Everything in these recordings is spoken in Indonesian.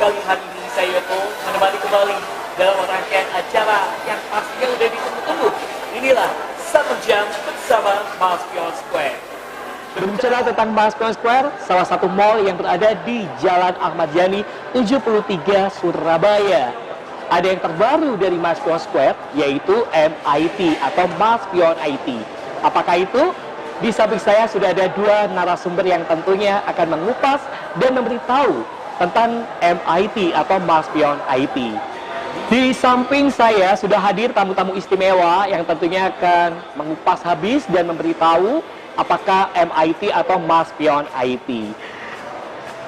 sekali hari ini saya Yoko menemani kembali dalam rangkaian acara yang pastinya udah ditunggu-tunggu. Inilah 1 jam bersama Mas Pion Square. Berbicara tentang Mas Pion Square, salah satu mall yang berada di Jalan Ahmad Yani 73 Surabaya. Ada yang terbaru dari Mas Pion Square, yaitu MIT atau Mas Pion IT. Apakah itu? Di samping saya sudah ada 2 narasumber yang tentunya akan mengupas dan memberitahu tentang MIT atau Mas Pion IT. Di samping saya sudah hadir tamu-tamu istimewa yang tentunya akan mengupas habis dan memberitahu apakah MIT atau Mas Pion IT.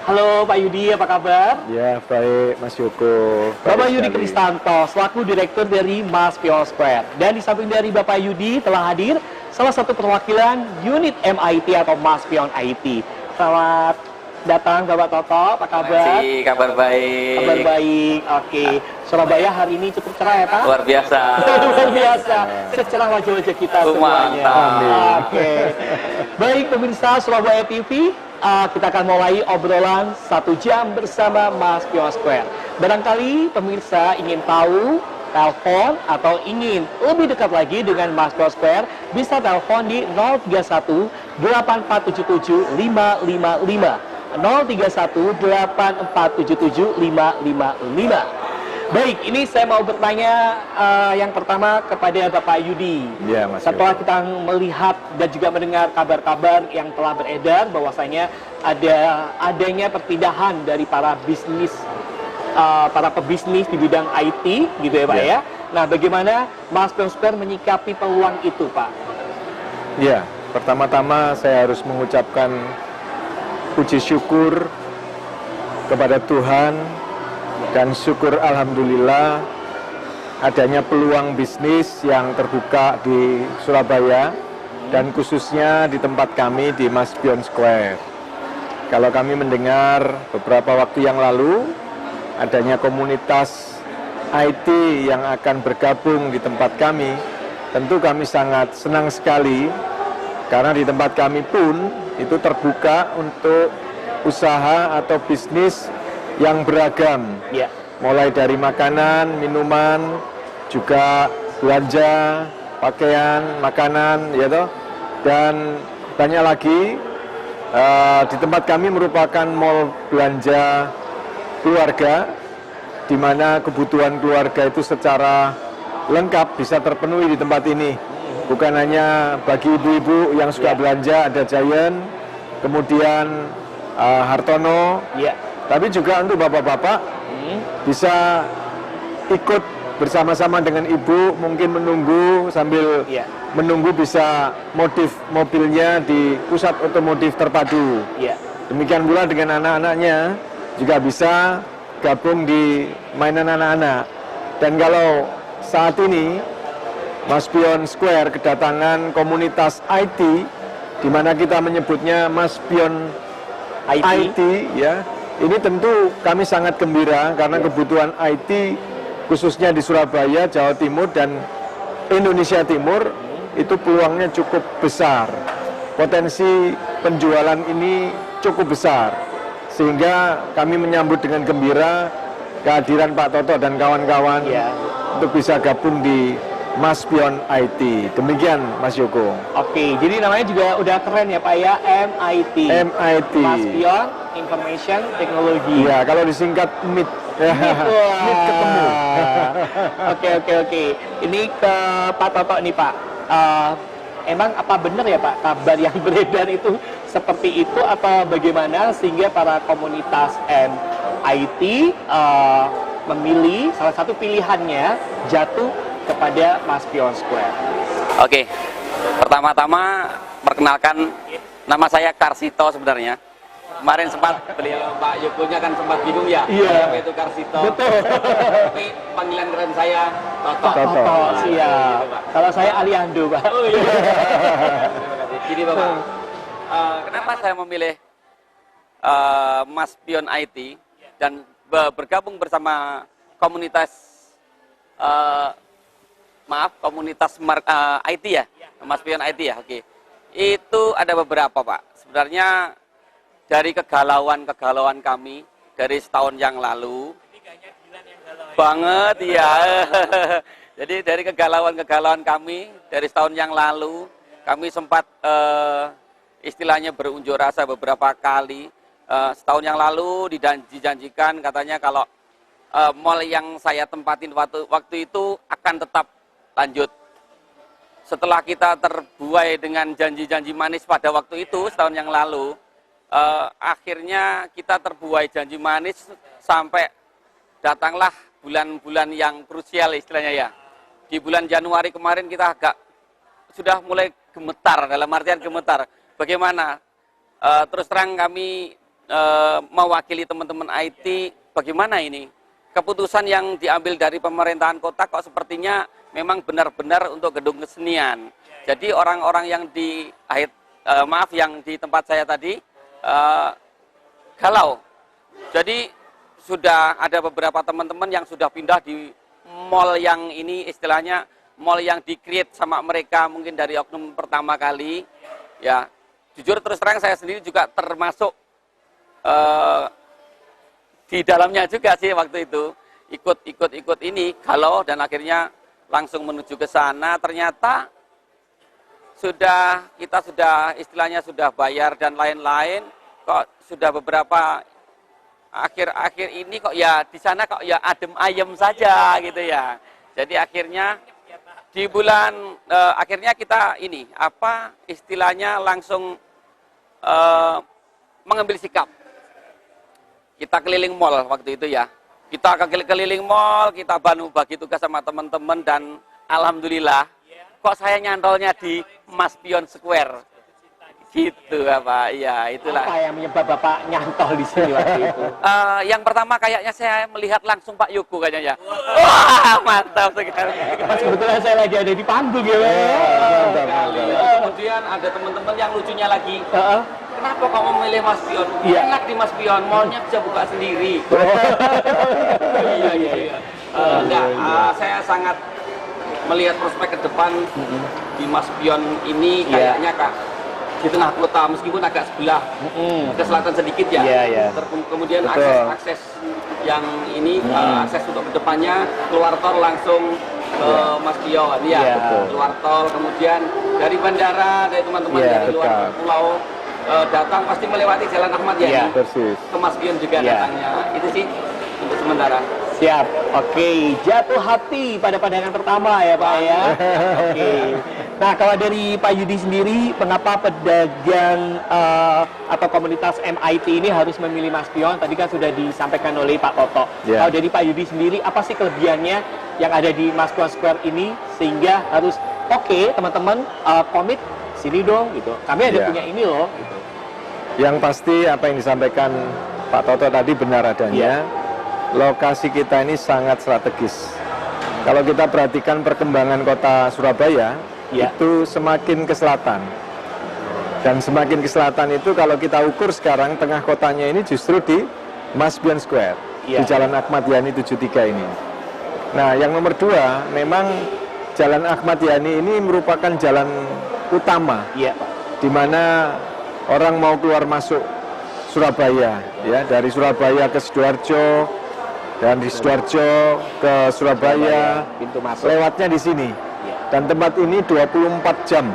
Halo Pak Yudi, apa kabar? Ya, baik Mas Yoko. Bapak Yudi Kristanto, selaku Direktur dari Mas Pion Square. Dan di samping dari Bapak Yudi telah hadir salah satu perwakilan unit MIT atau Mas Pion IT. Selamat datang Bapak Toto, apa kabar? Kabar baik. Kabar baik, oke. Surabaya hari ini cukup cerah ya Pak? Luar biasa. Luar biasa, secerah wajah-wajah kita semuanya. Mantap. Oke. Baik pemirsa Surabaya TV, kita akan mulai obrolan 1 jam bersama Mas Pion Square. Barangkali pemirsa ingin tahu, telepon atau ingin lebih dekat lagi dengan Mas Pion Square, bisa telepon di 031 8477 555. 031 8477 555. Baik, ini saya mau bertanya yang pertama kepada Bapak Yudi. Ya, Mas Setelah kita melihat dan juga mendengar kabar-kabar yang telah beredar bahwasanya adanya perpindahan dari para pebisnis di bidang IT, gitu ya Pak ya. Nah, bagaimana Mas Pion Square menyikapi peluang itu, Pak? Ya, pertama-tama saya harus mengucapkan puji syukur kepada Tuhan dan syukur alhamdulillah adanya peluang bisnis yang terbuka di Surabaya dan khususnya di tempat kami di Mas Pion Square. Kalau kami mendengar beberapa waktu yang lalu adanya komunitas IT yang akan bergabung di tempat kami, tentu kami sangat senang sekali karena di tempat kami pun itu terbuka untuk usaha atau bisnis yang beragam, mulai dari makanan, minuman, juga belanja, pakaian, makanan, ya toh, dan banyak lagi. Di tempat kami merupakan mall belanja keluarga, di mana kebutuhan keluarga itu secara lengkap bisa terpenuhi di tempat ini. Bukan hanya bagi ibu-ibu yang suka belanja, ada Giant, kemudian Hartono, tapi juga untuk bapak-bapak bisa ikut bersama-sama dengan ibu, mungkin menunggu sambil menunggu bisa modif mobilnya di pusat otomotif terpadu. Demikian pula dengan anak-anaknya juga bisa gabung di mainan anak-anak. Dan kalau saat ini Mas Pion Square kedatangan komunitas IT, di mana kita menyebutnya Mas Pion IT, ya. Ini tentu kami sangat gembira karena kebutuhan IT khususnya di Surabaya, Jawa Timur dan Indonesia Timur itu peluangnya cukup besar. Potensi penjualan ini cukup besar. Sehingga kami menyambut dengan gembira kehadiran Pak Toto dan kawan-kawan untuk bisa gabung di Mas Pion IT. Demikian Mas Yoko. Oke, jadi namanya juga udah keren ya Pak ya, MIT. MIT. Mas Pion Information Technology. Ya, kalau disingkat MIT. MIT ketemu. Oke. Ini ke Pak Toto nih Pak. Emang apa benar ya Pak kabar yang beredar itu seperti itu atau bagaimana sehingga para komunitas MIT memilih salah satu pilihannya jatuh kepada Mas Pion Square? Oke, pertama-tama perkenalkan, nama saya Karsito sebenarnya. Kemarin sempat beliau Pak Yokonya kan sempat bingung ya, apa itu Karsito. Betul. Tapi panggilan keren saya Toto. Toto, siap. Kalau saya Aliando, Pak. Oh iya. Jadi Bapak, kenapa saya memilih Mas Pion IT dan bergabung bersama komunitas komunitas IT ya, Mas Pion IT ya, oke. Itu ada beberapa Pak. Sebenarnya dari kegalauan kami dari setahun yang lalu. Ini kayaknya Dilan yang galau ya. Banget, iya. Jadi dari kegalauan-kegalauan kami dari setahun yang lalu, kami sempat istilahnya berunjuk rasa beberapa kali. Setahun yang lalu dijanjikan katanya kalau mall yang saya tempatin waktu itu akan tetap lanjut. Setelah kita terbuai dengan janji-janji manis pada waktu itu setahun yang lalu, akhirnya kita terbuai janji manis sampai datanglah bulan-bulan yang krusial istilahnya ya. Di bulan Januari kemarin kita agak sudah mulai gemetar, dalam artian gemetar. Bagaimana? Terus terang kami mewakili teman-teman IT, bagaimana ini? Keputusan yang diambil dari pemerintahan kota kok sepertinya memang benar-benar untuk gedung kesenian. Jadi orang-orang yang yang di tempat saya tadi galau. Jadi sudah ada beberapa teman-teman yang sudah pindah di mall yang ini, istilahnya mall yang di-create sama mereka mungkin dari oknum pertama kali. Ya, jujur terus terang saya sendiri juga termasuk di dalamnya juga sih waktu itu, ikut ini galau, dan akhirnya langsung menuju ke sana. Ternyata kita sudah istilahnya sudah bayar dan lain-lain, kok sudah beberapa akhir-akhir ini kok ya di sana kok ya adem ayem saja gitu ya. Jadi akhirnya di bulan akhirnya kita ini istilahnya langsung mengambil sikap. Kita keliling mall waktu itu ya. Kita keliling mall, kita bagi tugas sama teman-teman, dan alhamdulillah kok saya nyantolnya di Maspion Square. Gitu Bapak. Iya, itulah. Apa yang menyebab Bapak nyantol di sini waktu itu? Yang pertama kayaknya saya melihat langsung Pak Yugo kayaknya ya. Wah, mantap sekali. Pas kebetulan saya lagi ada di panggung ya, Pak. Kemudian ada teman-teman yang lucunya lagi. Kenapa kamu memilih Maspion? Iya. Enak di Maspion, mallnya bisa buka sendiri. Iya. Saya sangat melihat prospek ke depan di Maspion ini kayaknya Kak, di tengah kota meskipun agak sebelah ke selatan sedikit ya. Kemudian akses yang ini akses untuk ke depannya keluar tol langsung ke Maspion ya. Keluar tol, kemudian dari bandara, dari teman-teman dari luar pulau datang pasti melewati Jalan Ahmad Yani. Ke Maspion juga datangnya. Itu sih untuk sementara. Siap. Oke, jatuh hati pada pandangan pertama ya Pak ya. Oke. Nah, kalau dari Pak Yudi sendiri, mengapa pedagang atau komunitas MIT ini harus memilih Maspion? Tadi kan sudah disampaikan oleh Pak Toto. Kalau dari Pak Yudi sendiri, apa sih kelebihannya yang ada di Maspion Square ini sehingga harus teman-teman komit sini dong gitu. Kami ada punya ini loh gitu. Yang pasti apa yang disampaikan Pak Toto tadi benar adanya. Lokasi kita ini sangat strategis. Kalau kita perhatikan perkembangan kota Surabaya, itu semakin ke selatan. Dan semakin ke selatan itu kalau kita ukur sekarang tengah kotanya ini justru di Maspion Square, di Jalan Ahmad Yani 73 ini. Nah, yang nomor 2, memang Jalan Ahmad Yani ini merupakan jalan utama, di mana orang mau keluar masuk Surabaya, ya, dari Surabaya ke Sidoarjo, dan di Sidoarjo ke Surabaya, pintu masuk lewatnya di sini. Dan tempat ini 24 jam,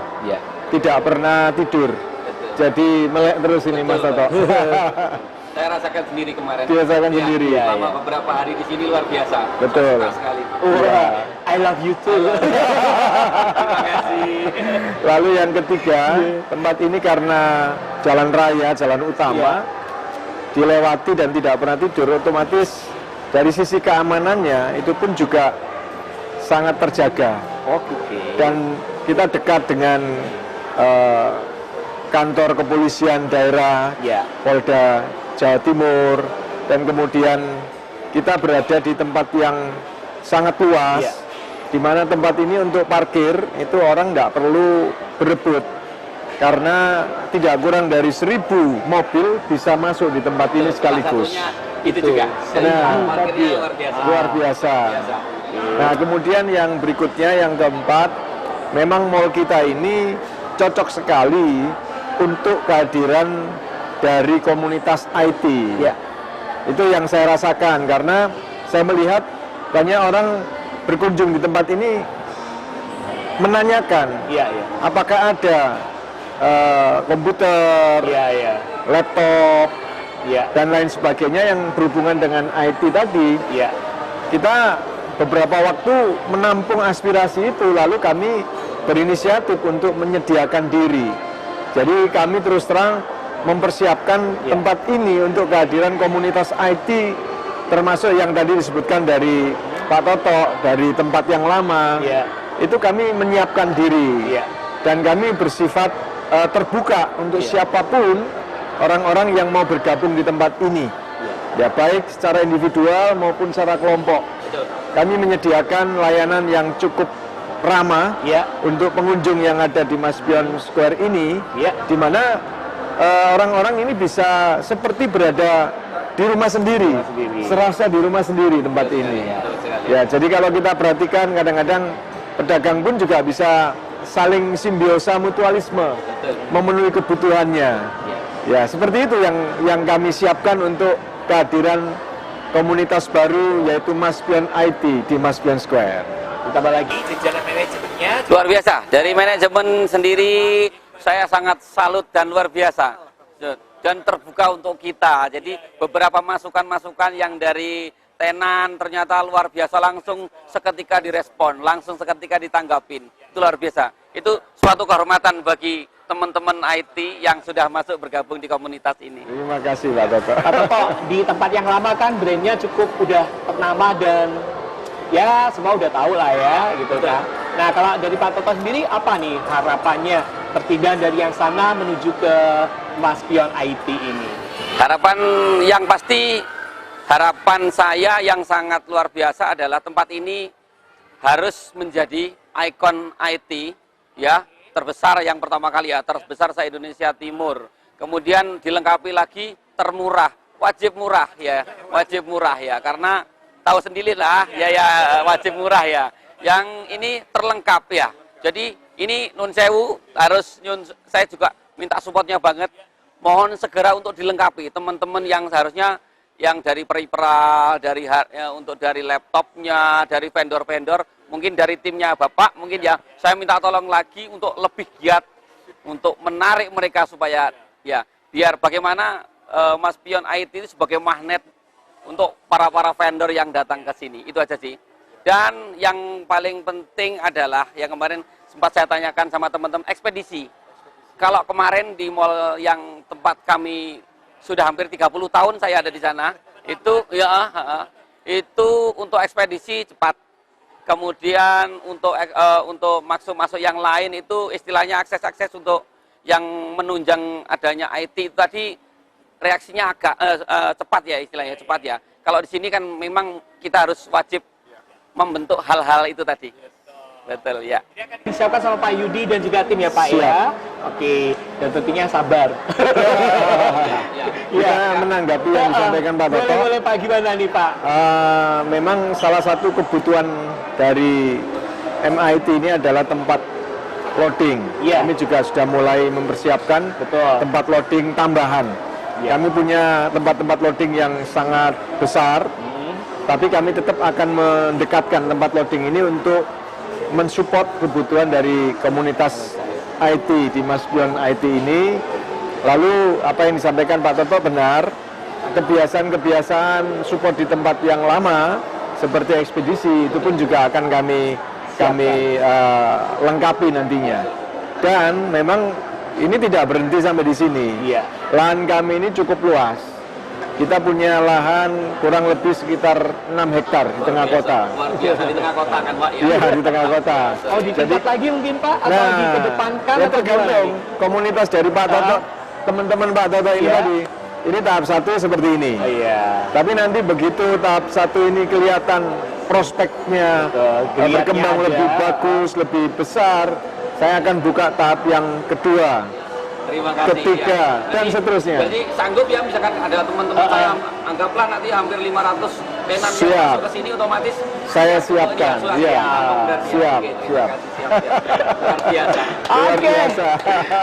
tidak pernah tidur. Jadi melek terus ini Mas Toto. Saya rasakan sendiri kemarin. Dirasakan sendiri. Selama beberapa hari di sini luar biasa. Betul. Sekali. I love you too. Terima kasih. Lalu yang ketiga, tempat ini karena jalan raya, jalan utama, dilewati dan tidak pernah tidur, otomatis dari sisi keamanannya itu pun juga sangat terjaga. Dan kita dekat dengan kantor kepolisian daerah, Polda Jawa Timur, dan kemudian kita berada di tempat yang sangat luas, di mana tempat ini untuk parkir itu orang nggak perlu berebut, karena tidak kurang dari 1.000 mobil bisa masuk di tempat ini sekaligus. Itu juga. Parkirnya luar biasa. Nah, kemudian yang berikutnya, yang keempat, memang mall kita ini cocok sekali untuk kehadiran dari komunitas IT. Itu yang saya rasakan karena saya melihat banyak orang berkunjung di tempat ini menanyakan apakah ada komputer, laptop, dan lain sebagainya yang berhubungan dengan IT tadi. Kita beberapa waktu menampung aspirasi itu, lalu kami berinisiatif untuk menyediakan diri. Jadi kami terus terang mempersiapkan tempat ini untuk kehadiran komunitas IT, termasuk yang tadi disebutkan dari Pak Toto, dari tempat yang lama. Itu kami menyiapkan diri, dan kami bersifat terbuka untuk siapapun orang-orang yang mau bergabung di tempat ini, ya baik secara individual maupun secara kelompok. Kami menyediakan layanan yang cukup ramah untuk pengunjung yang ada di Maspion Square ini, di mana orang-orang ini bisa seperti berada di rumah sendiri, serasa di rumah sendiri tempat ini. Ya, jadi kalau kita perhatikan kadang-kadang pedagang pun juga bisa saling simbiosa mutualisme, memenuhi kebutuhannya. Ya, seperti itu yang kami siapkan untuk kehadiran komunitas baru, yaitu Maspion IT di Maspion Square. Ditambah lagi jajaran manajemennya Luar biasa. Dari manajemen sendiri saya sangat salut dan luar biasa. Dan terbuka untuk kita. Jadi beberapa masukan-masukan yang dari tenan ternyata luar biasa, langsung seketika direspon, langsung seketika ditanggapin. Itu luar biasa. Itu suatu kehormatan bagi teman-teman IT yang sudah masuk bergabung di komunitas ini. Terima kasih Pak Toto. Pak Toto, di tempat yang lama kan brandnya cukup udah ternama dan ya semua udah tahu lah ya gitu kan. Nah kalau dari Pak Toto sendiri apa nih harapannya perpindahan dari yang sana menuju ke Maspion IT ini? Harapan yang pasti, harapan saya yang sangat luar biasa adalah tempat ini harus menjadi ikon IT ya, terbesar yang pertama kali ya, terbesar se-Indonesia Timur. Kemudian dilengkapi lagi termurah, wajib murah ya, karena tahu sendirilah ya wajib murah ya. Yang ini terlengkap ya. Jadi ini nun sewu harus saya juga minta supportnya banget. Mohon segera untuk dilengkapi teman-teman yang seharusnya yang dari peripheral, untuk dari laptopnya, dari vendor-vendor, mungkin dari timnya Bapak, mungkin ya saya minta tolong lagi untuk lebih giat untuk menarik mereka supaya ya biar bagaimana Maspion IT itu sebagai magnet untuk para vendor yang datang ke sini. Itu aja sih. Dan yang paling penting adalah yang kemarin sempat saya tanyakan sama teman-teman ekspedisi. Kalau kemarin di mall yang tempat kami sudah hampir 30 tahun saya ada di sana, itu itu untuk ekspedisi cepat. Kemudian untuk masuk yang lain itu istilahnya akses untuk yang menunjang adanya IT itu tadi reaksinya agak cepat ya, istilahnya cepat ya. Kalau di sini kan memang kita harus wajib membentuk hal-hal itu tadi. Betul ya. Ini akan disiapkan sama Pak Yudi dan juga tim ya Pak ya. Oke, dan tentunya sabar. Ya, menanggapi yang disampaikan Pak Toto. Boleh Pak, gimana nih Pak? Memang salah satu kebutuhan dari MIT ini adalah tempat loading. Kami juga sudah mulai mempersiapkan tempat loading tambahan. Kami punya tempat-tempat loading yang sangat besar, tapi kami tetap akan mendekatkan tempat loading ini untuk mensupport kebutuhan dari komunitas IT di Maspion IT ini. Lalu apa yang disampaikan Pak Toto benar, kebiasaan-kebiasaan support di tempat yang lama seperti ekspedisi itu pun juga akan kami lengkapi nantinya. Dan memang ini tidak berhenti sampai di sini. Lahan kami ini cukup luas. Kita punya lahan kurang lebih sekitar 6 hektar di tengah kota. Luar biasa di tengah kota kan Pak ya? Iya, di tengah kota. Oh, di tempat lagi mungkin Pak? Atau dikedepankan? Ya tergantung komunitas dari Pak Toto, teman-teman Pak Toto ini tadi. Ini tahap 1 seperti ini. Tapi nanti begitu tahap 1 ini kelihatan prospeknya berkembang lebih bagus, lebih besar, saya akan buka tahap yang kedua. Terima kasih. ketiga, ya. dan seterusnya. Berarti sanggup ya, misalkan ada teman-teman saya, anggaplah nanti hampir 500 tenan yang Siap. masuk ke sini otomatis. Saya siapkan. Oh, Iya, berarti ya. siap, Oke, terima siap. kasih, siap. Luar biasa. Luar Oke, biasa.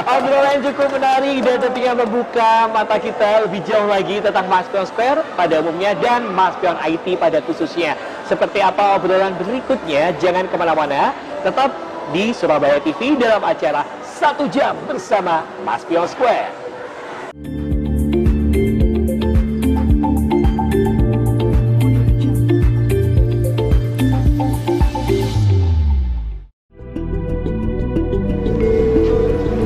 obrolan cukup menarik dan tentunya membuka mata kita lebih jauh lagi tentang Maspion Square pada umumnya dan Maspion IT pada khususnya. Seperti apa obrolan berikutnya, jangan kemana-mana, tetap di Surabaya TV dalam acara 1 jam bersama Maspion Square.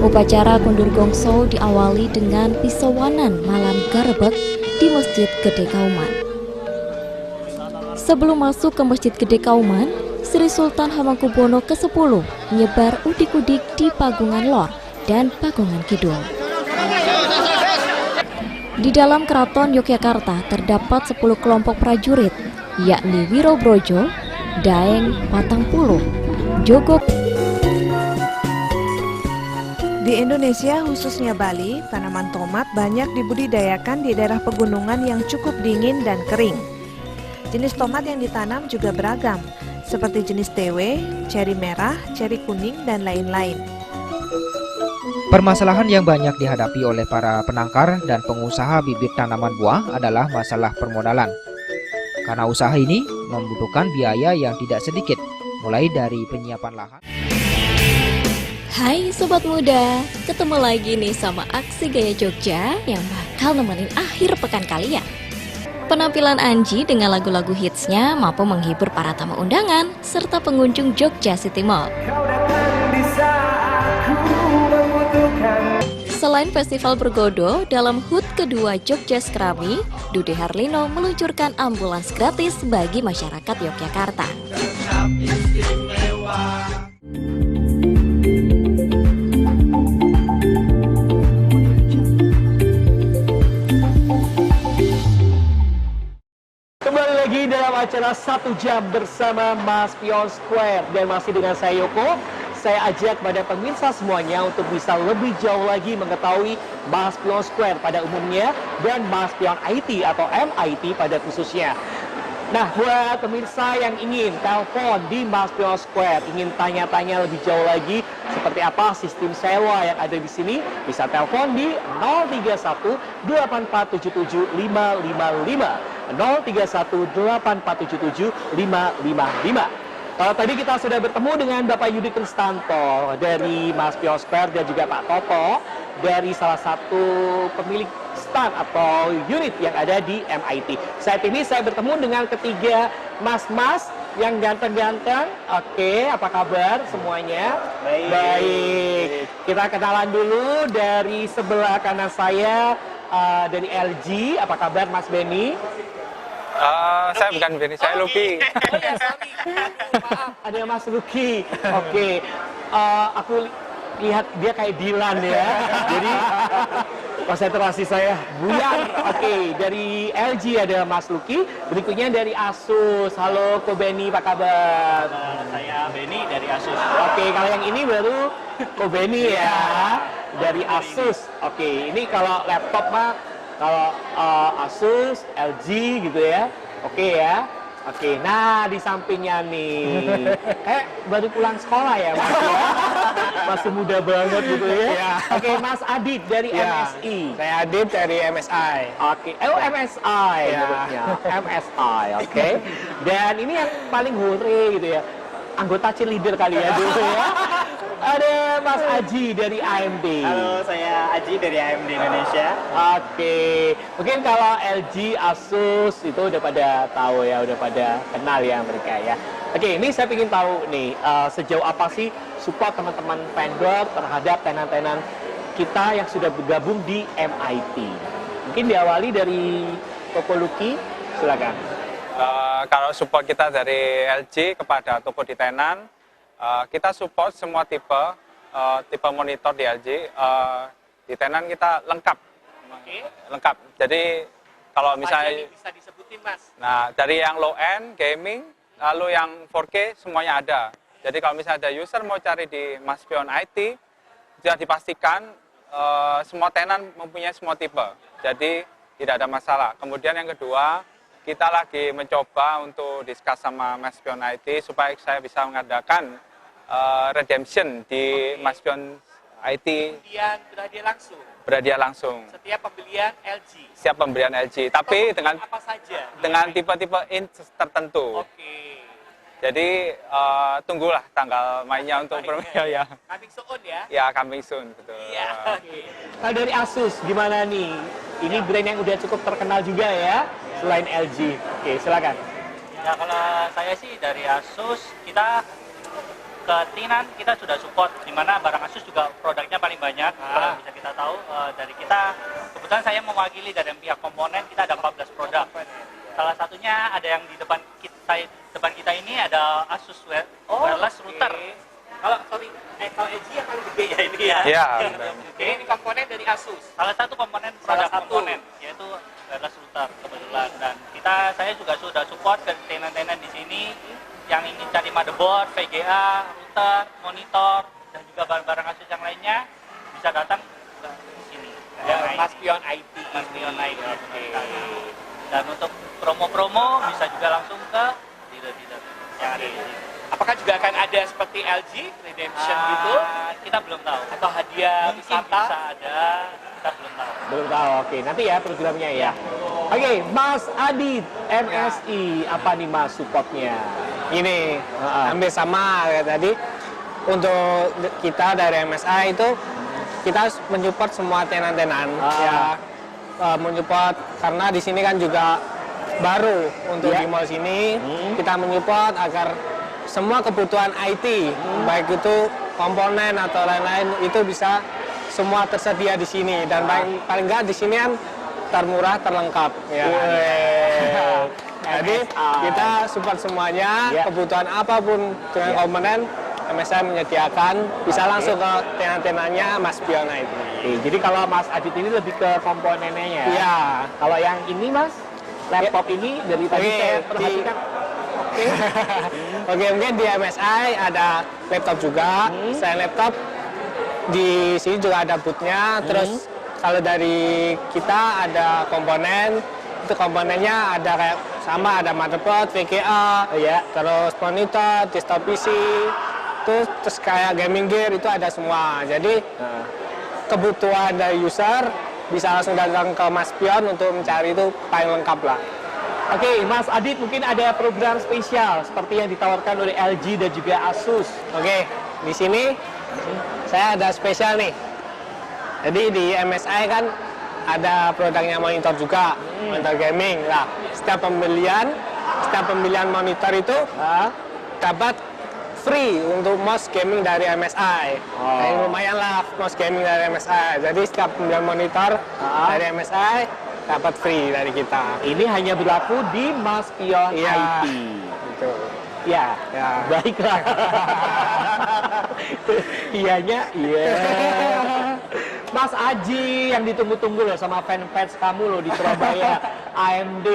Upacara kundur gongso diawali dengan pisawanan malam garbek di Masjid Gede Kauman. Sebelum masuk ke Masjid Gede Kauman, Sri Sultan Hamengkubuwono ke-10 menyebar udik-udik di Pagungan Lor dan Pagungan Kidul. Di dalam Keraton Yogyakarta terdapat 10 kelompok prajurit, yakni Wiro Brojo, Daeng, Patangpuluh, Jogo. Di Indonesia, khususnya Bali, tanaman tomat banyak dibudidayakan di daerah pegunungan yang cukup dingin dan kering. Jenis tomat yang ditanam juga beragam, seperti jenis TW, ceri merah, ceri kuning, dan lain-lain. Permasalahan yang banyak dihadapi oleh para penangkar dan pengusaha bibit tanaman buah adalah masalah permodalan. Karena usaha ini membutuhkan biaya yang tidak sedikit, mulai dari penyiapan lahan. Hai Sobat Muda, ketemu lagi nih sama Aksi Gaya Jogja yang bakal nemenin akhir pekan kalian. Penampilan Anji dengan lagu-lagu hitsnya mampu menghibur para tamu undangan serta pengunjung Jogja City Mall. Selain festival bergodo, dalam HUT kedua Jogja Scrabby, Dude Harlino meluncurkan ambulans gratis bagi masyarakat Yogyakarta. Kembali lagi dalam acara 1 jam bersama Maspion Square dan masih dengan saya Yoko. Saya ajak kepada pemirsa semuanya untuk bisa lebih jauh lagi mengetahui Maspion Square pada umumnya dan Maspion IT atau MIT pada khususnya. Nah, buat pemirsa yang ingin telepon di Maspion Square, ingin tanya-tanya lebih jauh lagi seperti apa sistem sewa yang ada di sini, bisa telepon di 031 8477 555. 031 8477 555. Kalau tadi kita sudah bertemu dengan Bapak Yudi Kristanto dari Maspion Square dan juga Pak Toto dari salah satu pemilik stand atau unit yang ada di MIT. Saat ini saya bertemu dengan ketiga mas-mas yang ganteng-ganteng. Oke, apa kabar semuanya? Baik. Kita kenalan dulu dari sebelah kanan saya dari LG. Apa kabar Mas Benny? Saya bukan Benny, saya Lucky. Oh ya, sorry. Maaf, ada Mas Lucky. Oke. Aku lihat dia kayak Dilan ya. Jadi konsentrasi saya buyar. Oke, dari LG ada Mas Lucky. Berikutnya dari Asus. Halo Ko Benny, apa kabar? Saya Benny dari Asus. Oke, kalau yang ini baru Ko Benny ya. Dari Asus. Oke, ini kalau laptop mah kalau Asus, LG gitu ya. Oke ya. Oke, nah di sampingnya nih. Baru pulang sekolah ya Mas ya? Masih muda banget gitu ya. Oke, Mas Adit dari MSI. Saya Adit dari MSI. Oke, MSI menurutnya. MSI, oke. Dan ini yang paling hore gitu ya. Anggota cheerleader kali ya dulu ya. Ada Mas Aji dari AMD. Halo, saya Aji dari AMD Indonesia. Oke, mungkin kalau LG, Asus itu udah pada tahu ya, udah pada kenal ya mereka ya. Oke, ini saya ingin tahu nih, sejauh apa sih support teman-teman vendor terhadap tenan-tenan kita yang sudah bergabung di MIT. Mungkin diawali dari Toko Lucky, silakan. Kalau support kita dari LG kepada toko di tenan, kita support semua tipe monitor di LG. Di tenan kita lengkap. Lengkap. Jadi kalau misalnya bisa disebutin Mas. Nah, dari yang low end gaming, lalu yang 4K semuanya ada. Jadi kalau misalnya ada user mau cari di Maspion IT, sudah dipastikan semua tenan mempunyai semua tipe, jadi tidak ada masalah. Kemudian yang kedua, kita lagi mencoba untuk diskus sama Maspion IT supaya saya bisa mengadakan redemption di Maspion IT. Kemudian berhadiah langsung. Setiap pembelian LG. Tapi dengan apa saja? dengan tipe-tipe inch tertentu. Oke. Jadi tunggulah tanggal mainnya untuk Mainnya. ya. Coming soon ya. Ya, coming soon, betul. Iya. Oke. Kalau dari Asus gimana nih? Ini brand yang udah cukup terkenal juga ya, selain LG. Oke, silakan. Ya kalau saya sih dari Asus, kita ke Tinan kita sudah support, di mana barang Asus juga produknya paling banyak. Kalau bisa kita tahu dari kita, kebetulan saya mewakili dari pihak komponen, kita ada 14 produk. Salah satunya ada yang di depan kita ini ada Asus wireless router. Kalau LG yang paling gede ya ini ya. Ya, Oke, ini komponen dari Asus. Salah satu komponen produk komponen yaitu wireless router kebetulan, dan saya juga sudah support ke tenan-tenan di sini yang ingin cari motherboard, VGA, router, monitor, dan juga barang-barang Asus yang lainnya bisa datang ke sini. Maspion IT. Maspion IT. Dan untuk promo-promo bisa juga langsung ke dealer-dealer yang ada di sini. Apakah juga akan ada seperti LG redemption gitu? Kita belum tahu. Atau hadiah Mungkin wisata? bisa ada, kita belum tahu. Belum tahu. Oke, nanti ya programnya ya. Oke, Mas Adit, MSI, apa nih Mas supportnya? Ini hampir sama kayak tadi. Untuk kita dari MSI itu kita mensupport semua tenan-tenan ya, mensupport karena di sini kan juga baru untuk di mall sini. Kita mensupport agar semua kebutuhan IT, baik itu komponen atau lain-lain, itu bisa semua tersedia di sini, dan paling nggak di sini kan termurah, terlengkap ya. Jadi kita support semuanya, kebutuhan apapun dengan komponen MSI menyediakan, bisa langsung ke tenan-tenannya Maspion itu. Jadi kalau Mas Adit ini lebih ke komponennya ya? Iya. Kalau yang ini Mas, laptop ini dari tadi saya perhatikan. Oke, mungkin di MSI ada laptop juga. Selain laptop, di sini juga ada bootnya. Terus kalau dari kita ada komponen, itu komponennya ada kayak sama, ada motherboard, VGA, terus monitor, desktop PC, terus kayak gaming gear itu ada semua. Jadi kebutuhan dari user bisa langsung datang ke Maspion untuk mencari itu paling lengkap lah. Oke, Mas Adit, mungkin ada program spesial seperti yang ditawarkan oleh LG dan juga Asus. Oke, di sini saya ada spesial nih. Jadi di MSI kan ada produknya monitor juga, monitor gaming. Nah, setiap pembelian monitor itu dapat free untuk mouse gaming dari MSI. Nah, lumayan lah mouse gaming dari MSI. Jadi setiap pembelian monitor dari MSI dapat free dari kita. Ini hanya berlaku di Maspion IT. Betul. Ya, baiklah. Iyanya, iya. Mas Aji yang ditunggu-tunggu loh sama fans kamu loh di Surabaya, AMD.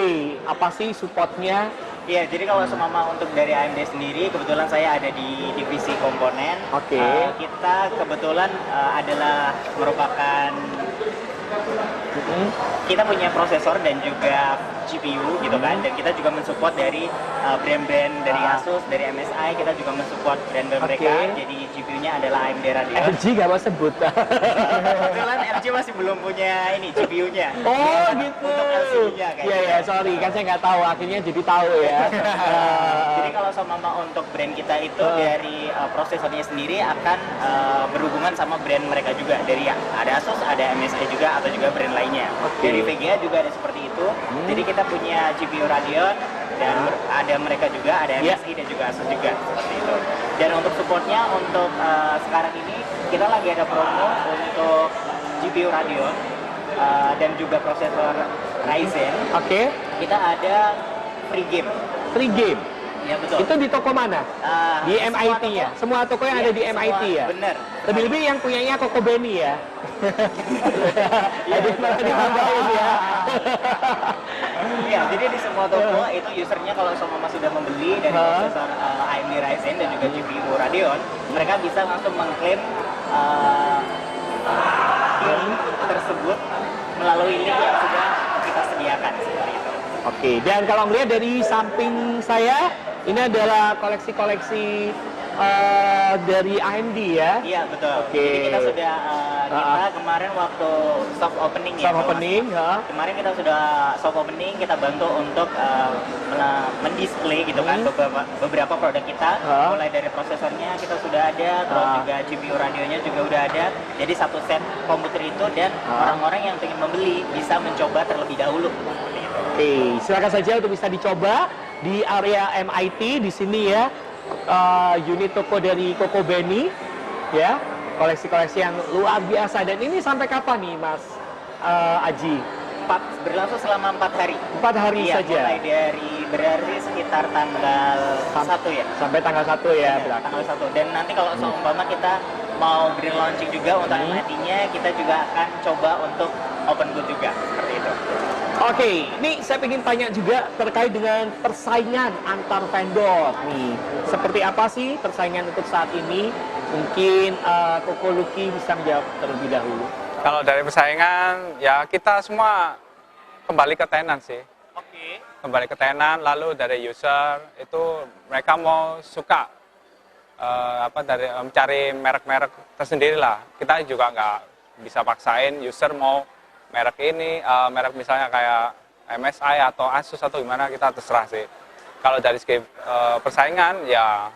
Apa sih supportnya? Iya, jadi kalau semama untuk dari AMD sendiri, kebetulan saya ada di divisi komponen. Oke. Kita kebetulan adalah merupakan kita punya prosesor dan juga GPU gitu kan, dan kita juga mensupport dari brand-brand dari Asus, dari MSI, kita juga mensupport brand-brand mereka. Jadi GPU-nya adalah AMD Radeon. LG gak mau sebut. Kebetulan LG masih belum punya ini GPU-nya. Oh gitu. Untuk LCD-nya kayaknya. Iya, sorry kan saya nggak tahu, akhirnya jadi tahu ya. Jadi kalau sama untuk brand kita itu dari prosesornya sendiri akan berhubungan sama brand mereka juga, dari ada Asus, ada MSI juga, atau juga brand lainnya. Dari VGA juga ada seperti itu. Jadi kita punya GPU Radeon dan ada mereka juga, ada MSI dan juga Asus juga seperti itu. Dan untuk supportnya untuk sekarang ini kita lagi ada promo untuk GPU Radeon dan juga prosesor Ryzen. Kita ada free game. Free game. Ya betul. Itu di toko mana? Di MIT ya? Semua toko yang ada di MIT ya? Benar. Lebih-lebih yang punyanya Koko Beni ya? Jadi malah ditambahin ya? Iya, jadi di semua toko itu usernya kalau semua sudah membeli dari prosesor AMD Ryzen dan juga GPU Radeon, mereka bisa langsung mengklaim link tersebut melalui link yang sudah kita sediakan seperti itu. Oke, dan kalau melihat dari samping saya, ini adalah koleksi-koleksi dari AMD ya? Iya, betul. Oke. Jadi kita sudah, kita kemarin waktu soft opening ya. Soft opening, Kemarin kita sudah soft opening, kita bantu untuk mendisplay gitu kan beberapa produk kita. Mulai dari prosesornya kita sudah ada, terus juga GPU radionya juga udah ada. Jadi satu set komputer itu dan orang-orang yang ingin membeli bisa mencoba terlebih dahulu. Oke, silakan saja untuk bisa dicoba di area MIT di sini ya. Unit toko dari Koko Beni ya, koleksi-koleksi yang luar biasa. Dan ini sampai kapan nih Mas Aji? Berlangsung selama 4 hari. 4 hari iya, saja. Mulai dari berarti sekitar tanggal 1 ya. Sampai tanggal 1 ya, berarti. Tanggal 1. Dan nanti kalau seumpama kita mau grand launching juga untuk MIT-nya, kita juga akan coba untuk open booth juga seperti itu. Oke, ini saya ingin tanya juga terkait dengan persaingan antar vendor nih. Seperti apa sih persaingan untuk saat ini? Mungkin Koko Luki bisa menjawab terlebih dahulu. Kalau dari persaingan, ya kita semua kembali ke tenan sih. Oke. Kembali ke tenan, lalu dari user itu mereka mau suka dari mencari merek-merek tersendiri lah. Kita juga nggak bisa paksain user mau merek ini, merek misalnya kayak MSI atau Asus atau gimana, kita terserah sih. Kalau dari segi persaingan, ya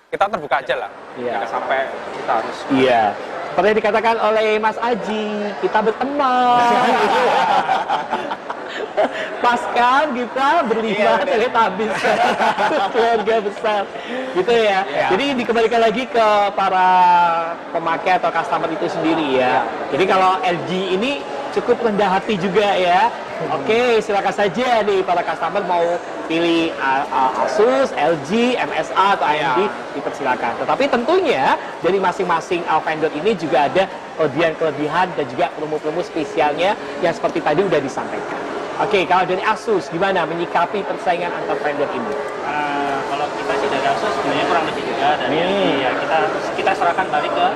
kita terbuka aja lah. Iya. Jangan sampai kita harus. Iya. Seperti yang dikatakan oleh Mas Aji, kita berteman. Pas kan kita berlima teletabis, keluarga besar, gitu ya. Jadi dikembalikan lagi ke para pemakai atau customer itu sendiri ya. Jadi kalau LG ini cukup rendah hati juga ya. Oke, silakan saja nih para customer mau pilih Asus, LG, MSA atau AMD, dipersilakan. Tetapi tentunya dari masing-masing vendor ini juga ada kelebihan-kelebihan dan juga promo-promo spesialnya yang seperti tadi udah disampaikan. Oke, kalau dari Asus gimana menyikapi persaingan antar vendor ini? Kalau kita sih dari Asus sebenarnya kurang lebih juga dari ya kita serahkan balik ke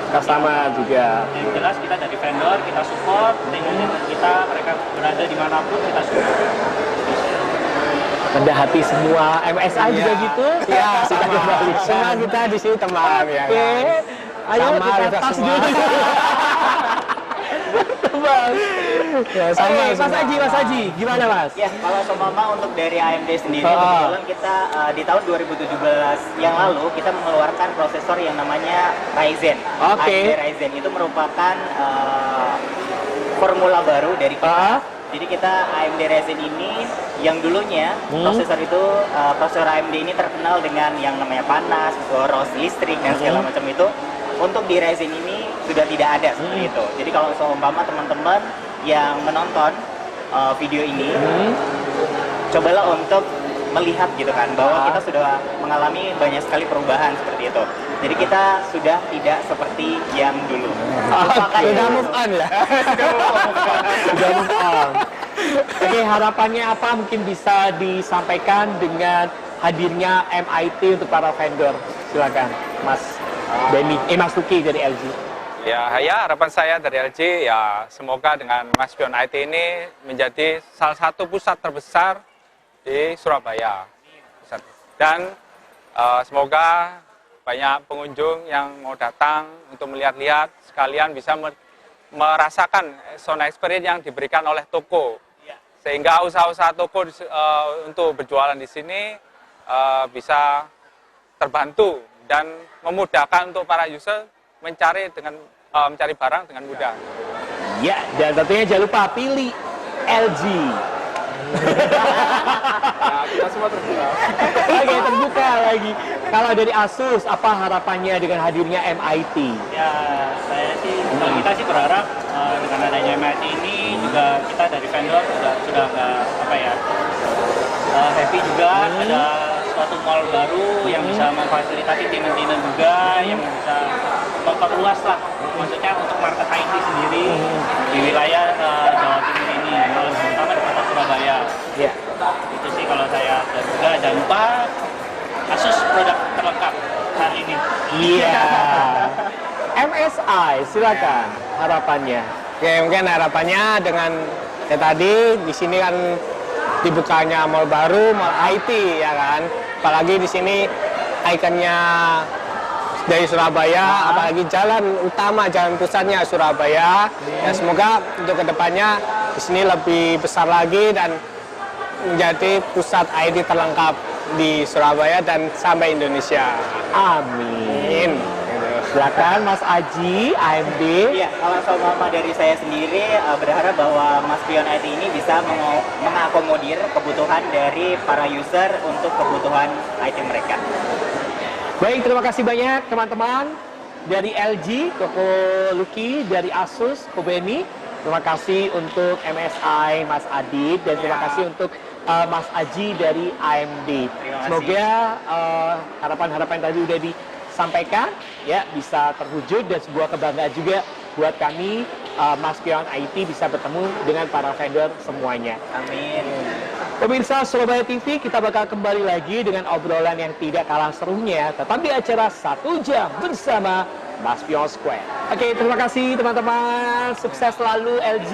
customer juga. Yang jelas kita dari vendor, kita support dengan kita, mereka berada dimanapun kita support. Rendah hati semua, MSI juga gitu? Ya, semua kita di sini teman ya. Oke, ayo sama kita tas dulu. Ya, sama, Mas Haji, gimana Mas? Ya, kalau seumpama untuk dari AMD sendiri, kebetulan kita di tahun 2017 yang lalu kita mengeluarkan prosesor yang namanya Ryzen. AMD Ryzen itu merupakan formula baru dari kita. Jadi kita AMD Ryzen ini yang dulunya prosesor itu prosesor AMD ini terkenal dengan yang namanya panas, boros listrik dan segala macam itu. Untuk di Ryzen ini sudah tidak ada seperti itu. Jadi kalau seumpama teman-teman yang menonton video ini, cobalah untuk melihat gitu kan bahwa kita sudah mengalami banyak sekali perubahan seperti itu. Jadi kita sudah tidak seperti yang dulu. Sudah move on lah. Sudah move on. Oke, harapannya apa mungkin bisa disampaikan dengan hadirnya MIT untuk para vendor? Silakan, Mas Beni, Mas Luki dari LG. Ya, harapan saya dari LG ya semoga dengan Maspion IT ini menjadi salah satu pusat terbesar di Surabaya. Dan semoga banyak pengunjung yang mau datang untuk melihat-lihat, sekalian bisa merasakan zona experience yang diberikan oleh toko. Sehingga usaha-usaha toko untuk berjualan di sini bisa terbantu dan memudahkan untuk para user mencari barang dengan mudah. Ya, dan tentunya jangan lupa pilih LG. Nah, kita semua terbuka. Oke, terbuka lagi. Kalau dari Asus, apa harapannya dengan hadirnya MIT? Ya, kita sih berharap dengan adanya MIT ini juga kita dari vendor sudah happy juga ada suatu mall baru yang bisa memfasilitasi tenan-tenan juga yang bisa memperluas lah, maksudnya untuk market IT sendiri di wilayah Jawa Timur ini, terutama di kota Surabaya. Ya. Itu sih kalau saya, dan juga jangan lupa Asus produk terlengkap saat ini. Iya. MSI, silakan harapannya. Oke, mungkin harapannya dengan ya tadi di sini kan dibukanya mall baru, mall IT ya kan. Apalagi di sini ikonnya dari Surabaya, apalagi jalan utama, jalan pusatnya Surabaya. Ya semoga untuk kedepannya di sini lebih besar lagi dan menjadi pusat IT terlengkap di Surabaya dan sampai Indonesia. Amin. Silakan Mas Aji, AMD. Iya, kalau sama dari saya sendiri berharap bahwa Mas Pion IT ini bisa mengakomodir kebutuhan dari para user untuk kebutuhan IT mereka. Baik, terima kasih banyak teman-teman dari LG, Koko Luki, dari Asus, Kobeni. Terima kasih untuk MSI, Mas Adit, dan terima kasih untuk Mas Aji dari AMD. Semoga harapan-harapan tadi udah disampaikan, ya bisa terwujud dan sebuah kebanggaan juga buat kami, Mas Pion IT bisa bertemu dengan para vendor semuanya. Amin. Pemirsa Surabaya TV, kita bakal kembali lagi dengan obrolan yang tidak kalah serunya, tetap di acara 1 jam bersama Mas Pion Square. Oke, terima kasih teman-teman. Sukses selalu LG,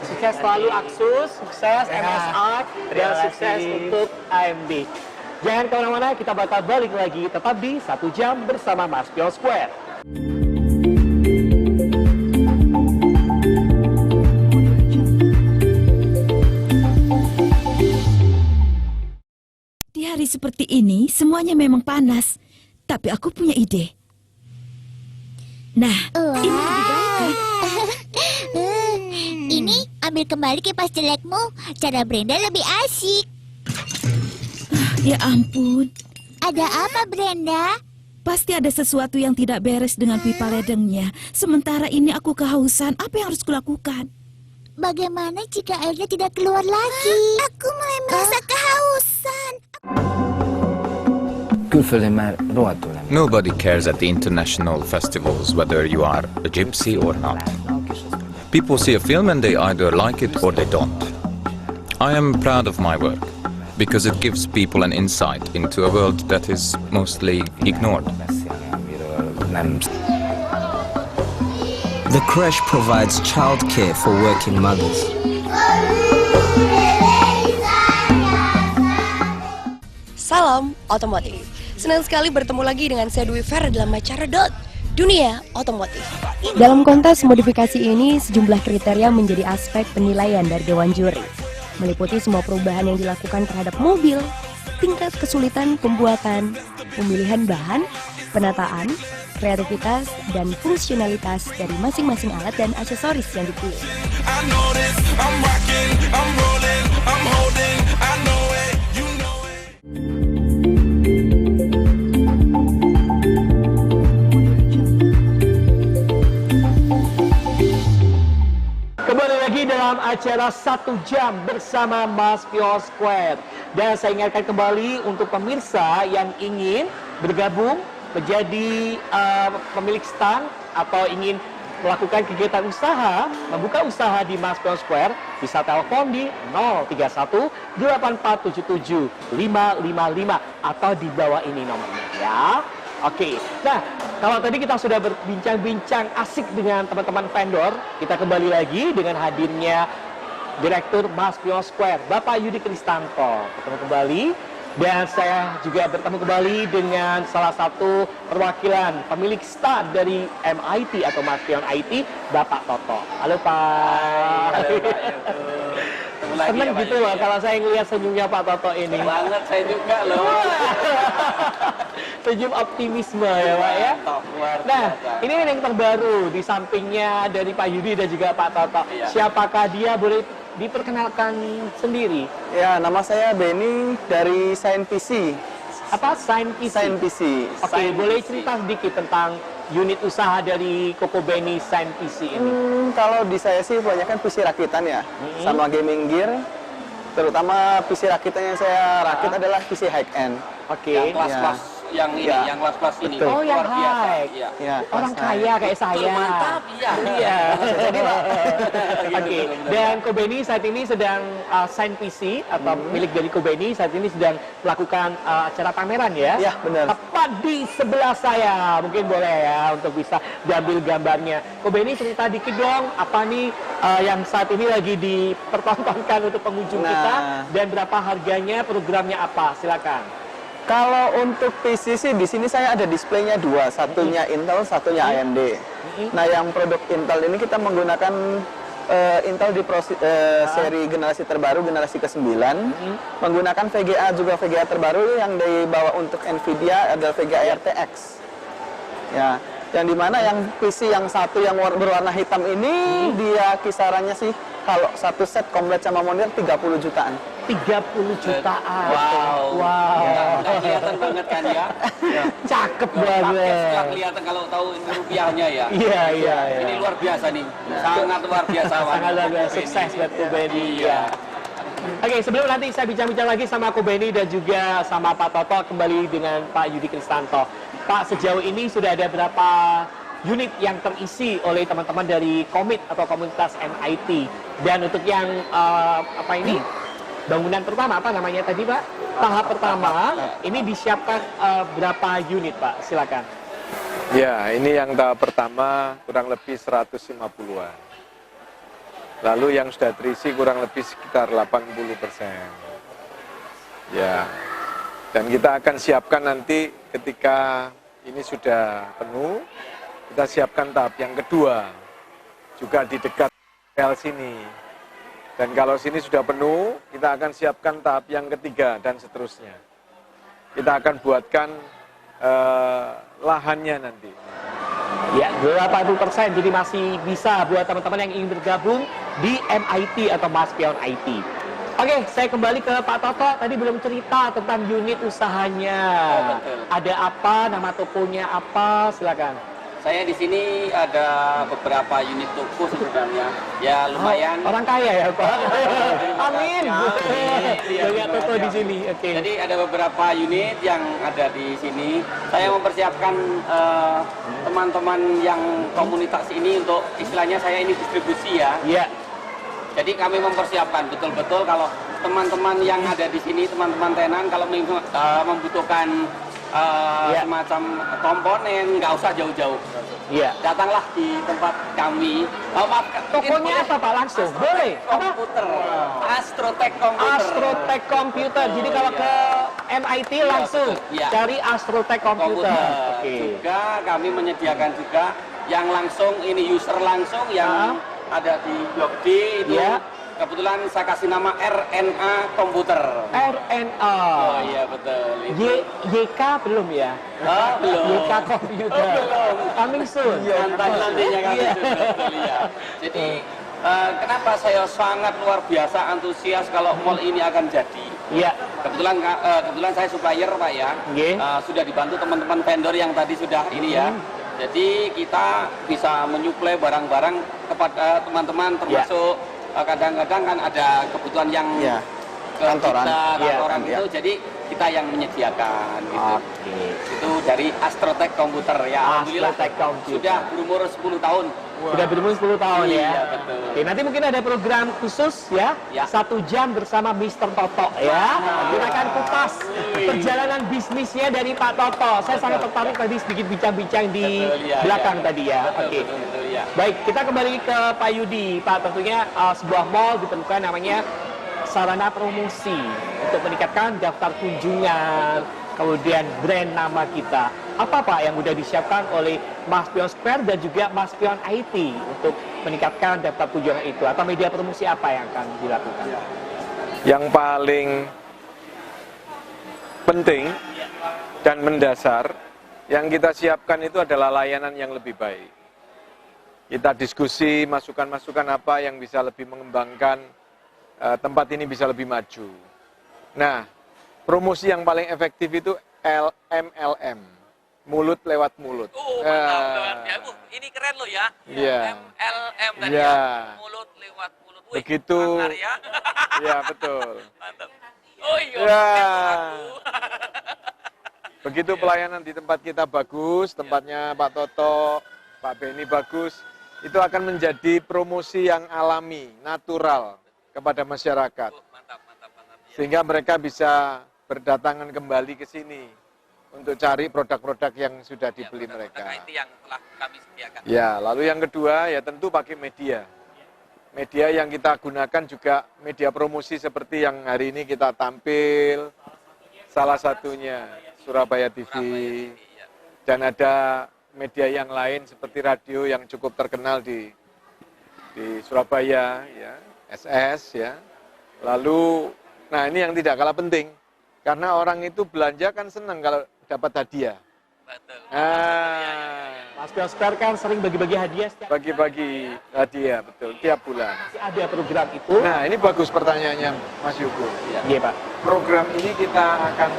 sukses selalu Asus, sukses MSI, dan sukses untuk AMD. Jangan kemana-mana, kita bakal balik lagi tetap di 1 jam bersama Mas Pion Square. Di hari seperti ini, semuanya memang panas. Tapi aku punya ide. Nah, ini lebih baik kan? Ini ambil kembali kipas jelekmu. Cara Brenda lebih asik. Ya ampun. Ada apa, Brenda? Pasti ada sesuatu yang tidak beres dengan pipa ledengnya. Sementara ini aku kehausan. Apa yang harus kulakukan? Bagaimana jika airnya tidak keluar lagi? Aku mulai merasa kehausan. Nobody cares at the international festivals whether you are a gypsy or not. People see a film and they either like it or they don't. I am proud of my work because it gives people an insight into a world that is mostly ignored. The creche provides childcare for working mothers. Salam otomotif. Senang sekali bertemu lagi dengan saya Dwi Fer dalam acara Dunia Otomotif. Dalam kontes modifikasi ini, sejumlah kriteria menjadi aspek penilaian dari Dewan Juri. Meliputi semua perubahan yang dilakukan terhadap mobil, tingkat kesulitan pembuatan, pemilihan bahan, penataan, kreativitas, dan fungsionalitas dari masing-masing alat dan aksesoris yang dipilih. Kembali lagi dalam acara 1 jam bersama Mas Pion Square. Dan saya ingatkan kembali untuk pemirsa yang ingin bergabung menjadi pemilik stand atau ingin melakukan kegiatan usaha, membuka usaha di Mas Pion Square, bisa telepon di 031 8477 555 atau di bawah ini nomornya ya. Oke, nah kalau tadi kita sudah berbincang-bincang asik dengan teman-teman vendor, kita kembali lagi dengan hadirnya Direktur Mas Pion Square, Bapak Yudi Kristanto. Bertemu kembali, dan saya juga bertemu kembali dengan salah satu perwakilan pemilik stand dari MIT atau Mas Pion IT, Bapak Toto. Halo Pak. Senang gitu loh kalau saya ngelihat senyumnya Pak Toto ini. Banget saya juga loh. Senyum optimisme ya Pak ya. Nah, ini yang terbaru di sampingnya dari Pak Yudi dan juga Pak Toto. Iya. Siapakah dia, boleh diperkenalkan sendiri? Ya, nama saya Benny dari Sign PC. Apa? Sign PC? Sign PC. Oke, boleh cerita sedikit tentang unit usaha dari Koko Benny Sign PC ini? Kalau di saya sih kebanyakan PC rakitan ya, sama gaming gear. Terutama PC rakitan yang saya rakit adalah PC high-end. Oke. Yang kelas-kelas yang ini, Ya. yang kelas-kelas ini. Betul. Oh, yang Luar biasa. high. Iya. Ya, Orang kelas kaya high. kayak saya. Mantap, iya. Iya. Jadi, Pak. Gitu, Oke. betul-betul, Dan ya. Kobeni saat ini sedang sign PC atau milik dari Kobeni saat ini sedang melakukan acara pameran ya. Ya, benar. Tepat di sebelah saya. Mungkin boleh ya untuk bisa diambil gambarnya. Kobeni cerita dikit dong apa nih yang saat ini lagi dipertontonkan untuk pengunjung Nah. kita dan berapa harganya, programnya apa? Silakan. Kalau untuk PC sih di sini saya ada displaynya dua, satunya Intel, satunya AMD. Nah, yang produk Intel ini kita menggunakan Intel di seri generasi terbaru, generasi ke-9, menggunakan VGA juga VGA terbaru yang dibawa untuk Nvidia adalah VGA RTX. Ya, yang dimana yang PC yang satu yang berwarna hitam ini dia kisarannya sih kalau satu set komplit sama monitor 30 jutaan. 30 jutaan. Wow. Nggak kelihatan banget kan ya? Cakep Pakai banget. setelah kelihatan kalau tahu ini rupiahnya ya. Iya. Ini luar biasa nih. Sangat luar biasa. Sangat luar biasa. Sukses buat Kobeni. Iya. Oke, sebelum nanti saya bincang-bincang lagi sama Kobeni dan juga sama Pak Toto, kembali dengan Pak Yudi Kristanto. Pak, sejauh ini sudah ada berapa unit yang terisi oleh teman-teman dari komit atau komunitas MIT? Dan untuk yang bangunan pertama, apa namanya tadi Pak? Tahap pertama, ini disiapkan berapa unit Pak? Silakan. Ya, ini yang tahap pertama kurang lebih 150-an. Lalu yang sudah terisi kurang lebih sekitar 80%. Ya, dan kita akan siapkan nanti ketika ini sudah penuh, kita siapkan tahap yang kedua, juga di dekat rel sini. Dan kalau sini sudah penuh, kita akan siapkan tahap yang ketiga dan seterusnya. Kita akan buatkan lahannya nanti. Ya, 80%, jadi masih bisa buat teman-teman yang ingin bergabung di MIT atau Maspion IT. Oke, saya kembali ke Pak Toto. Tadi belum cerita tentang unit usahanya. Oh, betul. Ada apa, nama tokonya apa, silakan. Saya di sini ada beberapa unit toko sebenarnya. Ya lumayan. Orang kaya ya Pak. Amin. Iya, Banyak toko di sini. Oke. Jadi ada beberapa unit yang ada di sini. Saya mempersiapkan teman-teman yang komunitas ini untuk istilahnya saya ini distribusi ya. Iya. Jadi kami mempersiapkan betul-betul kalau teman-teman yang ada di sini, teman-teman tenan kalau membutuhkan semacam komponen, nggak usah jauh-jauh. Iya. Datanglah di tempat kami. Maaf, Tokonya apa Pak langsung? Boleh. Komputer. Astrotech Komputer. Astrotech Komputer. Jadi kalau ke MIT langsung Iya. cari Astrotech Komputer. Oke. Juga kami menyediakan juga yang langsung ini user langsung yang ada di Blok D itu. Iya. Kebetulan saya kasih nama RNA Komputer. RNA. Oh iya betul. YK belum ya? Belum. YK Komputer. Belum. Coming soon. Nanti nantinya kami Iya. betul ya. Jadi kenapa saya sangat luar biasa antusias kalau mall ini akan jadi? Iya. Kebetulan saya supplier Pak ya. Sudah dibantu teman-teman vendor yang tadi sudah ini ya. Jadi kita bisa menyuplai barang-barang kepada teman-teman termasuk kadang-kadang kan ada kebutuhan yang ke kantoran. kantoran itu, jadi kita yang menyediakan gitu. Itu dari Astrotech Komputer ya. Alhamdulillah sudah berumur 10 tahun. Sudah berumur 10 tahun ya. Iya, betul. Oke, nanti mungkin ada program khusus ya. 1 jam bersama Mr. Toto ya. Kita akan kupas perjalanan bisnisnya dari Pak Toto. Saya sangat tertarik tadi sedikit bincang-bincang di belakang tadi ya. Oke. Baik, kita kembali ke Pak Yudi. Pak, tentunya sebuah mall ditemukan namanya sarana promosi untuk meningkatkan daftar kunjungan, kemudian brand nama kita. Apa Pak yang sudah disiapkan oleh Maspion Square dan juga Maspion IT untuk meningkatkan daftar kunjungan itu? Atau media promosi apa yang akan dilakukan? Yang paling penting dan mendasar yang kita siapkan itu adalah layanan yang lebih baik. Kita diskusi masukan-masukan apa yang bisa lebih mengembangkan tempat ini bisa lebih maju. Nah, promosi yang paling efektif itu MLM, mulut lewat mulut. Ini keren loh ya. Iya. MLM tadi Iya. ya. Mulut lewat mulut. Wih, begitu. Mantap ya. Iya, betul. Mantap. Oh iya. Ya. Begitu pelayanan di tempat kita bagus, tempatnya Pak Toto, Pak Beni bagus, itu akan menjadi promosi yang alami, natural kepada masyarakat. Sehingga mereka bisa berdatangan kembali ke sini untuk cari produk-produk yang sudah dibeli mereka. Itu yang telah kami sediakan. Ya, lalu yang kedua ya tentu pakai media. Media yang kita gunakan juga media promosi seperti yang hari ini kita tampil, salah satunya Surabaya TV, dan ada media yang lain seperti radio yang cukup terkenal di Surabaya, ya, SS, ya. Lalu, nah ini yang tidak kalah penting, karena orang itu belanja kan senang kalau dapat hadiah. Betul. Mas Pion Square kan sering bagi-bagi hadiah setiap Bagi-bagi hadiah, betul, tiap bulan. ada program itu. Nah, ini bagus pertanyaannya Mas Yugo. Iya, Pak. Program ini kita akan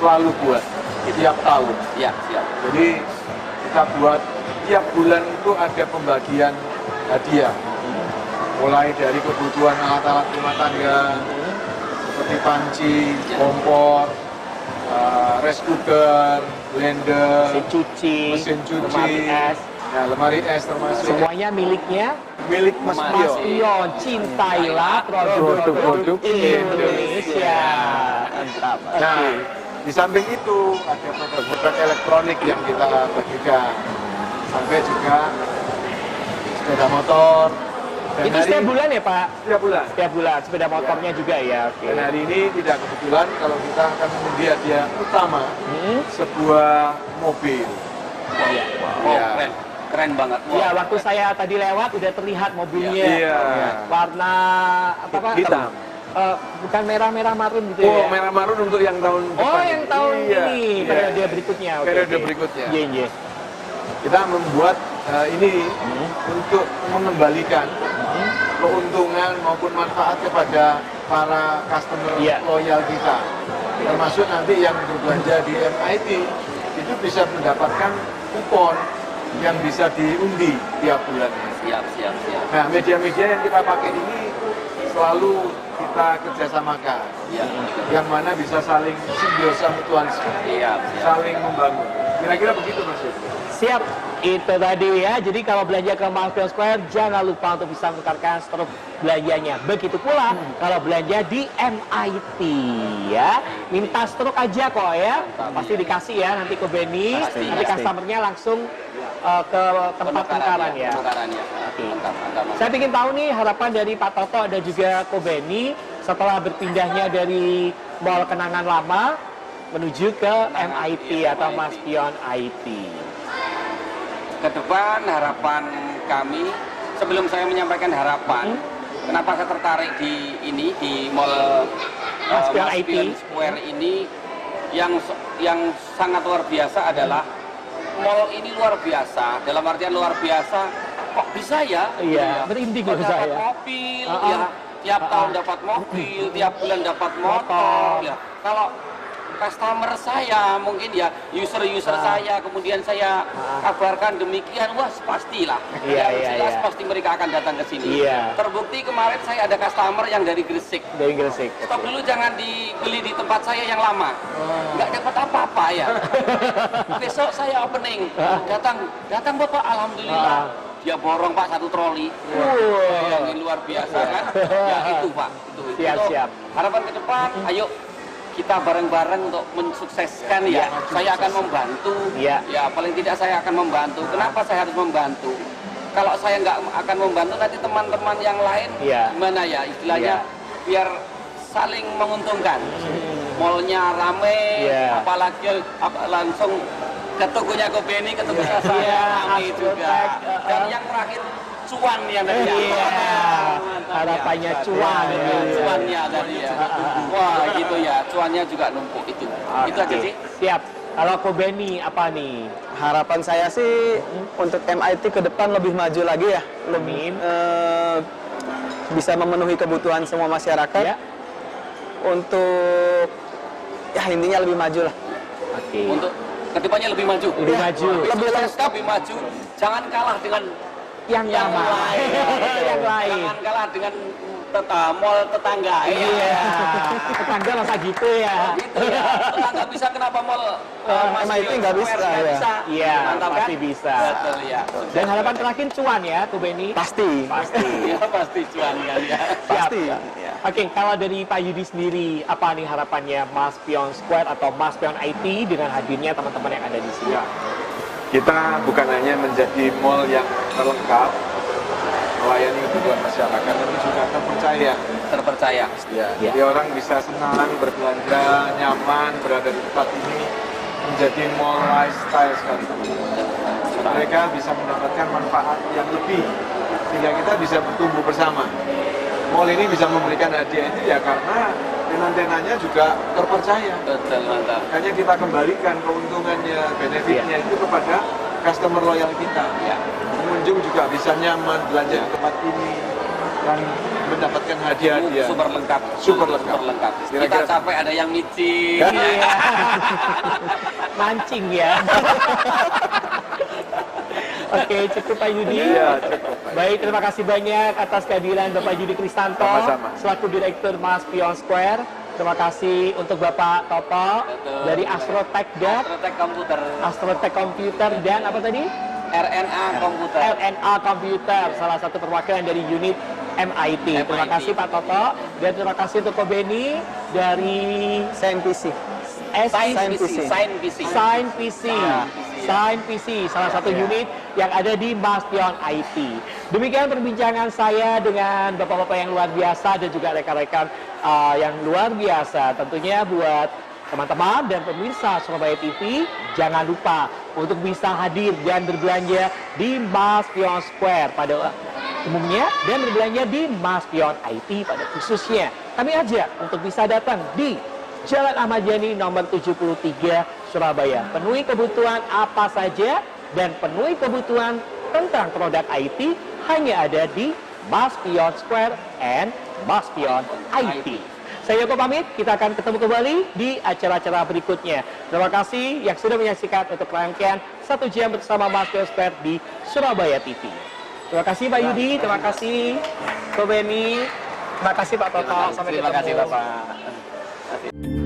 selalu buat tiap tahun. Iya, siap. Jadi kita buat tiap bulan itu ada pembagian hadiah. Mulai dari kebutuhan alat-alat rumah tangga seperti panci, kompor, rice cooker, blender, mesin cuci, lemari es. Nah, lemari es termasuk. Semuanya miliknya milik Mas Pion. Pion, cintailah produk-produk Indonesia. Mantap. Nah, di samping itu ada produk-produk elektronik yang kita bagikan. Sampai juga sepeda motor. Dan Itu setiap bulan ya, Pak? Setiap bulan. Setiap bulan, sepeda motornya juga ya. Oke. Dan hari ini tidak kebetulan kalau kita akan mengundi hadiah utama sebuah mobil. Iya. Wow, keren banget. Wow. Ya, waktu saya tadi lewat udah terlihat mobilnya. Iya. Warna apa Pak? Hitam. Bukan merah-merah marun gitu ya? Oh, merah marun untuk yang tahun depan. Oh, yang tahun Iya. ini, Iya. periode berikutnya. Oke, Periode oke. berikutnya. Iya, iya. Kita membuat ini untuk mengembalikan keuntungan maupun manfaat kepada para customer loyal kita. Termasuk nanti yang berbelanja di MIT itu bisa mendapatkan kupon yang bisa diundi tiap bulannya. Siap. Nah, media-media yang kita pakai ini selalu kita kerjasamakan, yang mana bisa saling simbiosa mutualisme, saling membangun. Kira-kira begitu Mas Yus. Siap, itu tadi ya. Jadi kalau belanja ke Mas Pion Square, jangan lupa untuk bisa menukarkan struk belanjanya. Begitu pula kalau belanja di MIT ya. Minta struk aja kok ya. Pasti dikasih ya nanti ke Benny. Nanti customernya langsung ke tempat penukaran ya. Oke. Saya ingin tahu nih harapan dari Pak Toto dan juga Ko Benny setelah berpindahnya dari Mall Kenangan Lama menuju ke MIT atau Mas Pion IT. Ke depan harapan kami, sebelum saya menyampaikan harapan, kenapa saya tertarik di ini di Mall Mas Pion Mas IT Pion Square ini yang sangat luar biasa adalah mall ini luar biasa. Dalam artian luar biasa, kok bisa ya? Iya, merinding loh dapat saya. mobil, ya tiap tahun dapat mobil, tiap bulan dapat motor. Ya, kalau customer saya mungkin ya user saya kemudian saya kabarkan demikian, wah pastilah jelas pasti mereka akan datang ke sini. Terbukti kemarin saya ada customer yang dari Gresik. Stop dulu, jangan dibeli di tempat saya yang lama, nggak dapat apa-apa ya. Besok saya opening, datang bapak, alhamdulillah dia borong Pak satu troli. Yang luar biasa kan. Ya itu Pak, itu. Siap. Harapan ke depan, ayo kita bareng-bareng untuk mensukseskan ya. Saya akan membantu. Ya, paling tidak saya akan membantu. Kenapa saya harus membantu? Kalau saya nggak akan membantu, nanti teman-teman yang lain gimana ya istilahnya, biar saling menguntungkan. Mallnya rame, apalagi langsung ke tokonya Ko Benny, ke toko saya rame juga. Dan yang terakhir cuan yang dari harapannya cuan cuannya dari ya. Wah gitu ya, cuannya juga numpuk itu. Itu aja sih. Siap. Kalau Ko Benny apa nih? Harapan saya sih untuk MIT ke depan lebih maju lagi ya, lebih bisa memenuhi kebutuhan semua masyarakat. Untuk ya intinya lebih maju lah. Untuk kedepannya lebih maju. Lebih lengkap, lebih maju. Jangan kalah dengan yang lain. Jangan kalah dengan mall tetangga. Iya. Tetangga masa gitu ya. Gitu ya. Tetangga bisa kenapa mall MIT nggak bisa, nggak ya. bisa. Iya, Mantap, pasti kan? bisa. Betul ya. Dan harapan terakhir cuan ya, tuh Benny. Pasti. Pasti. Ya, pasti cuan kan ya. Pasti. Siap. Ya. Oke, kalau dari Pak Yudi sendiri, apa nih harapannya Mas Pion Square atau Mas Pion IT dengan hadirnya teman-teman yang ada di sini? Kita bukan hanya menjadi mall yang terlengkap, melayani kebutuhan masyarakat, tapi juga terpercaya. Terpercaya. Ya, jadi orang bisa senang berbelanja, nyaman berada di tempat ini, menjadi mall lifestyle sekali. Mereka bisa mendapatkan manfaat yang lebih, sehingga kita bisa bertumbuh bersama. Mall ini bisa memberikan hadiah itu ya karena tenan-tenannya juga terpercaya. Betul, mantap. Makanya kita kembalikan keuntungannya, benefitnya itu kepada customer loyal kita. Ya. Pengunjung juga bisa nyaman belanja di tempat ini dan mendapatkan hadiah-hadiah. Super lengkap. Super lengkap. Super lengkap. Kita Kira-kira capek ada yang micin. Iya. Mancing ya. Oke, cukup Pak Yudi. Iya, cukup. Baik, terima kasih banyak atas kehadiran Bapak Yudi Kristanto Sama-sama. selaku Direktur Mas Pion Square. Terima kasih untuk Bapak Toto dari Astrotech Dot, Astrotech Computer dan apa tadi? RNA Komputer. RNA Computer, salah satu perwakilan dari unit MIT. Terima kasih Pak Toto dan terima kasih untuk Ko Benny dari SNPC. Sign PC, salah satu unit yang ada di Mas Pion IT. Demikian perbincangan saya dengan bapak-bapak yang luar biasa dan juga rekan-rekan yang luar biasa. Tentunya buat teman-teman dan pemirsa Surabaya TV, jangan lupa untuk bisa hadir dan berbelanja di Mas Pion Square pada umumnya dan berbelanja di Mas Pion IT pada khususnya. Kami ajak untuk bisa datang di Jalan Ahmad Yani nomor 73 Surabaya. Penuhi kebutuhan apa saja dan penuhi kebutuhan tentang produk IT hanya ada di Mas Pion Square and Mas Pion IT. Saya Yoko pamit, kita akan ketemu kembali di acara-acara berikutnya. Terima kasih yang sudah menyaksikan untuk rangkaian 1 jam bersama Mas Pion Square di Surabaya TV. Terima kasih Pak Yudi, terima kasih Ko Benny, terima kasih Pak Toto. Sampai ketemu. Terima kasih Bapak.